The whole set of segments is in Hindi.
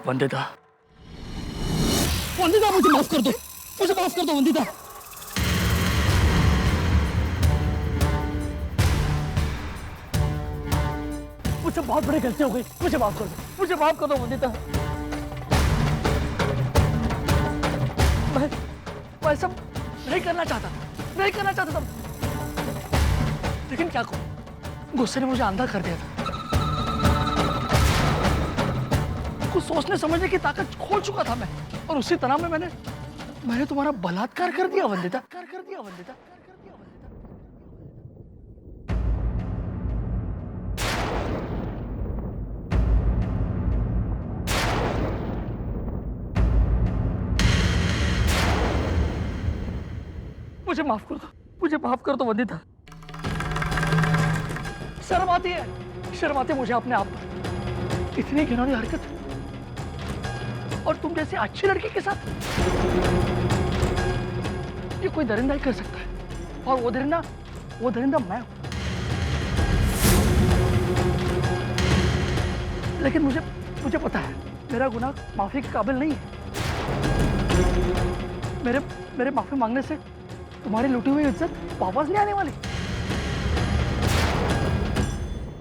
वंदिता, वंदिता मुझे माफ कर दो, मुझे माफ कर दो वंदिता। मुझसे बहुत बड़ी गलती हो गई, मुझे माफ कर दो, मुझे माफ कर दो वंदिता। मैं सब नहीं करना चाहता, नहीं करना चाहता था, लेकिन क्या करूं, गुस्से ने मुझे अंधा कर दिया था। कुछ सोचने समझने की ताकत खो चुका था मैं, और उसी तरह में मैंने तुम्हारा बलात्कार कर दिया वंदिता, कर दिया वंदिता। मुझे माफ कर दो, मुझे माफ कर दो वंदिता। शर्म आती है, शर्म आती है मुझे अपने आप पर, इतनी घिनौनी हरकत, और तुम जैसे अच्छी लड़की के साथ। ये कोई दरिंदा ही कर सकता है, और वो दरिंदा मैं हूं। लेकिन मुझे पता है मेरा गुनाह माफी के काबिल नहीं है। मेरे माफी मांगने से तुम्हारी लूटी हुई इज्जत वापस नहीं आने वाली।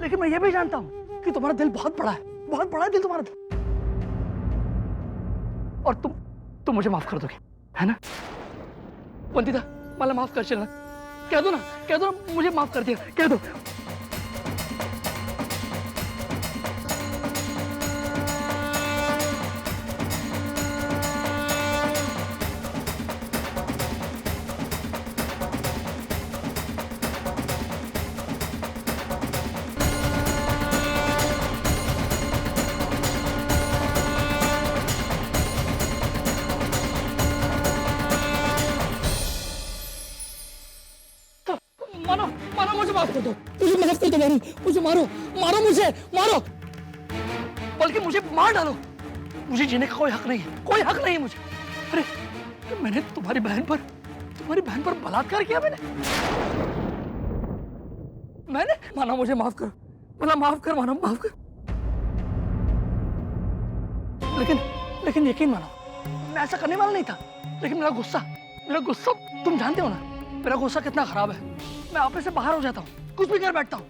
लेकिन मैं ये भी जानता हूं कि तुम्हारा दिल बहुत बड़ा है, बहुत बड़ा है दिल तुम्हारा दिल, और तुम मुझे माफ कर दोगे, है ना वंदिता? मला माफ कर चलना, कह दो ना मुझे माफ कर दिया, कह दो। मारो मुझे माफ कर दो, मुझे माफ कर दो, मुझे मारो, मारो, बल्कि मुझे मार डालो। मुझे जीने का कोई हक नहीं है, कोई हक नहीं है मुझे। अरे मैंने तुम्हारी बहन पर बलात्कार किया मैंने। मानो मुझे माफ कर, माफ कर मानो, माफ कर। लेकिन यकीन मानो मैं ऐसा करने वाला नहीं था। लेकिन मेरा गुस्सा तुम जानते हो ना, मेरा गुस्सा कितना खराब है। मैं आप से बाहर हो जाता हूँ, कुछ भी कर बैठता हूँ।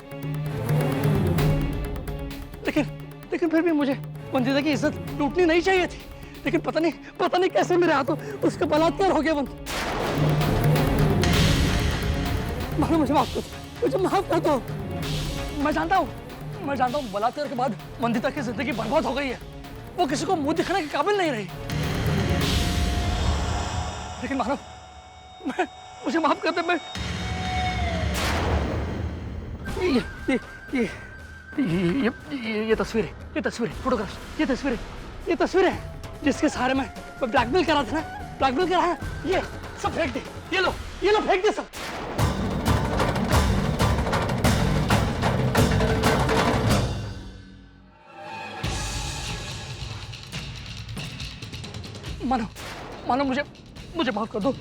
लेकिन फिर भी मुझे वंदिता की इज्जत लूटनी नहीं चाहिए थी। लेकिन पता नहीं कैसे मेरे हाथों उसका बलात्कार हो गया। मानो मुझे माफ कर दो। मैं जानता हूँ बलात्कार के बाद वंदिता की जिंदगी बर्बाद हो गई है। वो किसी को मुंह दिखाने के काबिल नहीं रही। लेकिन मानो मुझे माफ कर दे। मैं ये तस्वीरें फोटोग्राफ्स, ये तस्वीरें जिसके सहारे मैं ब्लैकमेल कर रहा था ना, ब्लैकमेल कर रहा है। ये सब फेंक दे, ये लो फेंक दे सब। मानो मुझे माफ कर दो।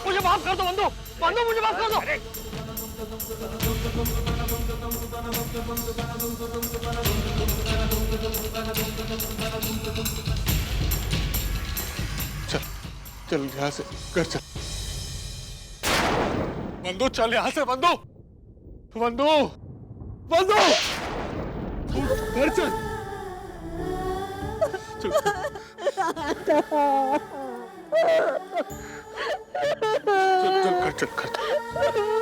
मुझे माफ कर दो बंधु, मुझे माफ कर दो। चल यहाँ से घर चल। बंधु चल यहाँ से, बंधु घर चल। चल घर चल।